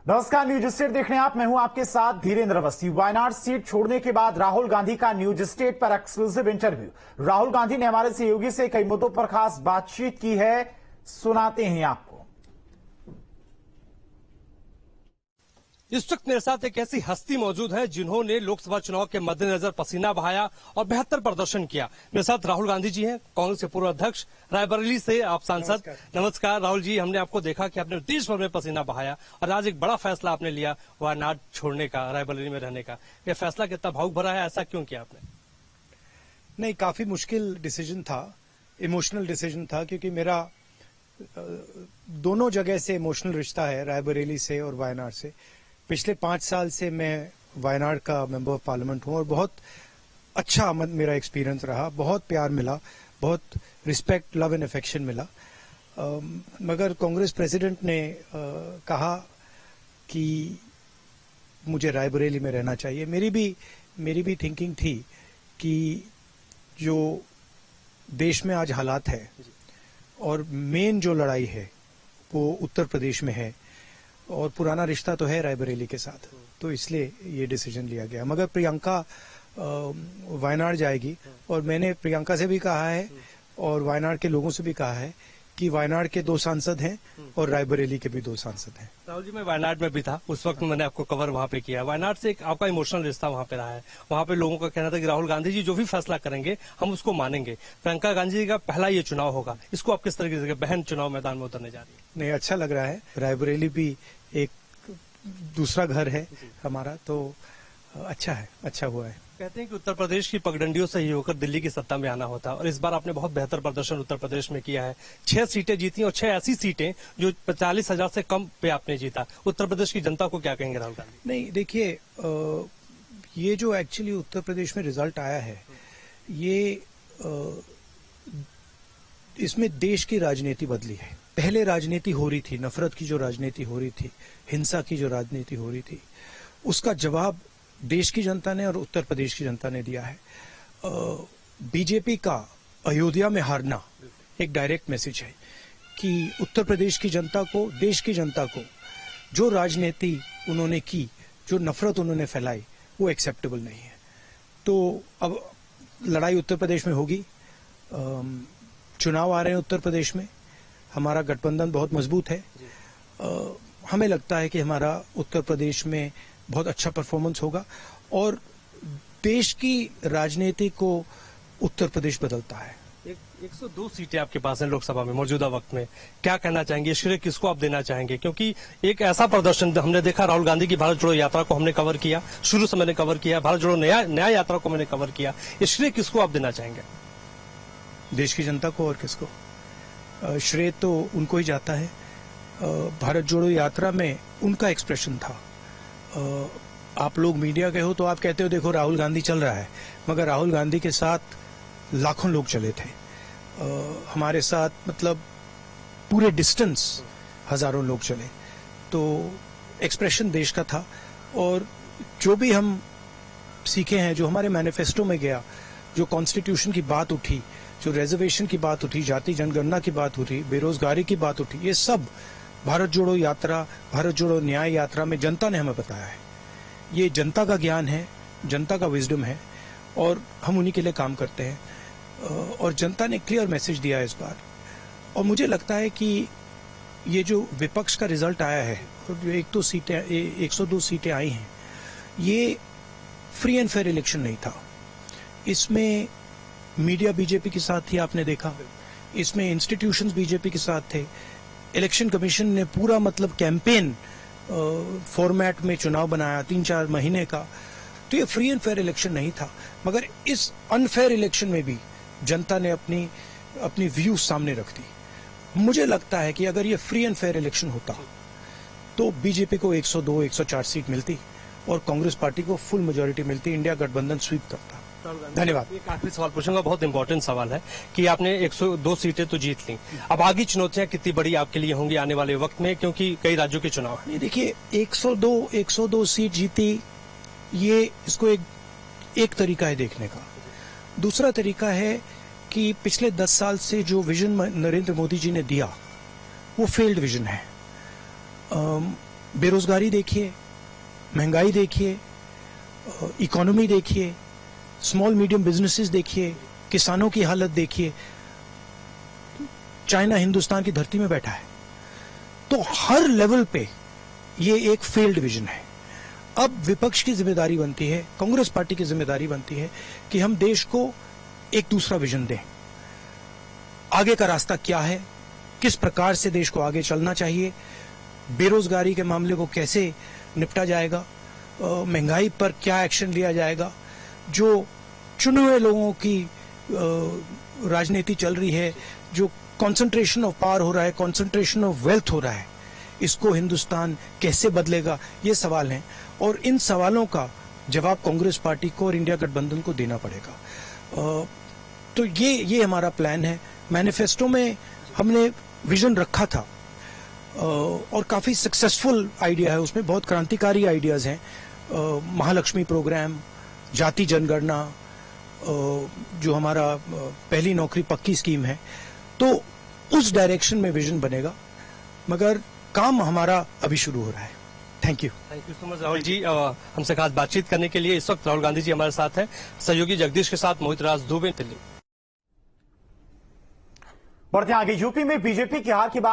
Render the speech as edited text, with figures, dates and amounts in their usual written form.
नमस्कार, news state देख रहे हैं आप। मैं हूं आपके साथ धीरेन्द्र अवस्थी। वायनाड सीट छोड़ने के बाद राहुल गांधी का न्यूज स्टेट पर एक्सक्लूसिव इंटरव्यू। राहुल गांधी ने हमारे सहयोगी से कई मुद्दों पर खास बातचीत की है, सुनाते हैं आपको। इस वक्त मेरे साथ एक ऐसी हस्ती मौजूद है जिन्होंने लोकसभा चुनाव के मद्देनजर पसीना बहाया और बेहतर प्रदर्शन किया। मेरे साथ राहुल गांधी जी हैं, कांग्रेस के पूर्व अध्यक्ष, रायबरेली से आप सांसद। नमस्कार राहुल जी, हमने आपको देखा कि आपने देश भर में पसीना बहाया और आज एक बड़ा फैसला आपने लिया वायनाड छोड़ने का, रायबरेली में रहने का। यह फैसला कितना भावुक भरा है, ऐसा क्यों किया आपने? नहीं, काफी मुश्किल डिसीजन था, इमोशनल डिसीजन था, क्योंकि मेरा दोनों जगह से इमोशनल रिश्ता है, रायबरेली से और वायनाड से। पिछले 5 साल से मैं वायनाड का मेंबर ऑफ पार्लियामेंट हूं और बहुत अच्छा मेरा एक्सपीरियंस रहा, बहुत प्यार मिला, बहुत रिस्पेक्ट, लव एंड अफेक्शन मिला। मगर कांग्रेस प्रेसिडेंट ने कहा कि मुझे रायबरेली में रहना चाहिए। मेरी भी थिंकिंग थी कि जो देश में आज हालात है और मेन जो लड़ाई है वो उत्तर प्रदेश में है और पुराना रिश्ता तो है रायबरेली के साथ, तो इसलिए ये डिसीजन लिया गया। मगर प्रियंका वायनाड जाएगी और मैंने प्रियंका से भी कहा है और वायनाड के लोगों से भी कहा है कि वायनाड के 2 सांसद हैं और रायबरेली के भी 2 सांसद हैं। राहुल जी, मैं वायनाड में भी था, उस वक्त मैंने आपको कवर वहां पे किया। वायनाड से एक आपका इमोशनल रिश्ता वहां पे रहा है। वहां पे लोगों का कहना था कि राहुल गांधी जी जो भी फैसला करेंगे हम उसको मानेंगे। प्रियंका गांधी जी का पहला ये चुनाव होगा, इसको आप किस तरीके से, बहन चुनाव मैदान में उतरने जा रही है? नहीं, अच्छा लग रहा है। रायबरेली भी एक दूसरा घर है हमारा, तो अच्छा है, अच्छा हुआ है। कहते हैं कि उत्तर प्रदेश की पगडंडियों से ही होकर दिल्ली की सत्ता में आना होता है और इस बार आपने बहुत बेहतर प्रदर्शन उत्तर प्रदेश में किया है। 6 सीटें जीती और 6 ऐसी सीटें जो 45,000 से कम पे आपने जीता। उत्तर प्रदेश की जनता को क्या कहेंगे राहुल गांधी? नहीं, देखिए, ये जो एक्चुअली उत्तर प्रदेश में रिजल्ट आया है, ये इसमें देश की राजनीति बदली है। पहले राजनीति हो रही थी, नफरत की जो राजनीति हो रही थी, हिंसा की जो राजनीति हो रही थी, उसका जवाब देश की जनता ने और उत्तर प्रदेश की जनता ने दिया है। बीजेपी का अयोध्या में हारना एक डायरेक्ट मैसेज है कि उत्तर प्रदेश की जनता को, देश की जनता को जो राजनीति उन्होंने की, जो नफरत उन्होंने फैलाई, वो एक्सेप्टेबल नहीं है। तो अब लड़ाई उत्तर प्रदेश में होगी। चुनाव आ रहे हैं उत्तर प्रदेश में, हमारा गठबंधन बहुत मजबूत है। हमें लगता है कि हमारा उत्तर प्रदेश में बहुत अच्छा परफॉर्मेंस होगा और देश की राजनीति को उत्तर प्रदेश बदलता है। 102 सीटें आपके पास हैं लोकसभा में मौजूदा वक्त में, क्या कहना चाहेंगे? श्रेय किसको आप देना चाहेंगे? क्योंकि एक ऐसा प्रदर्शन हमने देखा, राहुल गांधी की भारत जोड़ो यात्रा को हमने कवर किया, शुरू से मैंने कवर किया, भारत जोड़ो नया यात्रा को मैंने कवर किया। श्रेय किसको आप देना चाहेंगे? देश की जनता को। और किसको? श्रेय तो उनको ही जाता है। भारत जोड़ो यात्रा में उनका एक्सप्रेशन था। आप लोग मीडिया के हो तो आप कहते हो देखो राहुल गांधी चल रहा है, मगर राहुल गांधी के साथ लाखों लोग चले थे। हमारे साथ मतलब पूरे डिस्टेंस हजारों लोग चले, तो एक्सप्रेशन देश का था। और जो भी हम सीखे हैं, जो हमारे मैनिफेस्टो में गया, जो कॉन्स्टिट्यूशन की बात उठी, जो रिजर्वेशन की बात उठी, जाति जनगणना की बात उठी, बेरोजगारी की बात उठी, ये सब भारत जोड़ो यात्रा, भारत जोड़ो न्याय यात्रा में जनता ने हमें बताया है। ये जनता का ज्ञान है, जनता का विजडम है और हम उन्हीं के लिए काम करते हैं। और जनता ने क्लियर मैसेज दिया है इस बार। और मुझे लगता है कि ये जो विपक्ष का रिजल्ट आया है और जो 102 सीटें आई हैं, ये फ्री एंड फेयर इलेक्शन नहीं था। इसमें मीडिया बीजेपी के साथ थी, आपने देखा। इसमें इंस्टीट्यूशंस बीजेपी के साथ थे। इलेक्शन कमीशन ने पूरा मतलब कैंपेन फॉर्मेट में चुनाव बनाया 3-4 महीने का। तो ये फ्री एंड फेयर इलेक्शन नहीं था। मगर इस अनफेयर इलेक्शन में भी जनता ने अपनी व्यू सामने रख दी। मुझे लगता है कि अगर ये फ्री एंड फेयर इलेक्शन होता तो बीजेपी को 102-104 सीट मिलती और कांग्रेस पार्टी को फुल मेजोरिटी मिलती, इंडिया गठबंधन स्वीप करता। धन्यवाद। एक आखिरी सवाल पूछूंगा, बहुत इंपॉर्टेंट सवाल है कि आपने 102 सीटें तो जीत ली, अब आगे चुनौतियां कितनी बड़ी आपके लिए होंगी आने वाले वक्त में, क्योंकि कई राज्यों के चुनाव हैं? देखिए, 102 सीट जीती, ये इसको एक तरीका है देखने का। दूसरा तरीका है कि पिछले 10 साल से जो विजन नरेंद्र मोदी जी ने दिया वो फेल्ड विजन है। बेरोजगारी देखिए, महंगाई देखिए, इकोनॉमी देखिए, स्मॉल मीडियम बिजनेसेस देखिए, किसानों की हालत देखिए। चाइना हिंदुस्तान की धरती में बैठा है। तो हर लेवल पे ये एक फेल्ड विजन है। अब विपक्ष की जिम्मेदारी बनती है, कांग्रेस पार्टी की जिम्मेदारी बनती है कि हम देश को एक दूसरा विजन दें। आगे का रास्ता क्या है, किस प्रकार से देश को आगे चलना चाहिए, बेरोजगारी के मामले को कैसे निपटा जाएगा, महंगाई पर क्या एक्शन लिया जाएगा, जो चुने हुए लोगों की राजनीति चल रही है, जो कंसंट्रेशन ऑफ पावर हो रहा है, कंसंट्रेशन ऑफ वेल्थ हो रहा है, इसको हिंदुस्तान कैसे बदलेगा, ये सवाल हैं। और इन सवालों का जवाब कांग्रेस पार्टी को और इंडिया गठबंधन को देना पड़ेगा। तो ये हमारा प्लान है। मैनिफेस्टो में हमने विजन रखा था और काफी सक्सेसफुल आइडिया है, उसमें बहुत क्रांतिकारी आइडियाज हैं। महालक्ष्मी प्रोग्राम, जाति जनगणना, जो हमारा पहली नौकरी पक्की स्कीम है, तो उस डायरेक्शन में विजन बनेगा, मगर काम हमारा अभी शुरू हो रहा है। Thank you so much Rahul ji, हमसे खास बातचीत करने के लिए। इस वक्त राहुल गांधी जी हमारे साथ हैं, सहयोगी जगदीश के साथ मोहित राज दुबे, दिल्ली। बढ़ते आगे, यूपी में बीजेपी की हार के बाद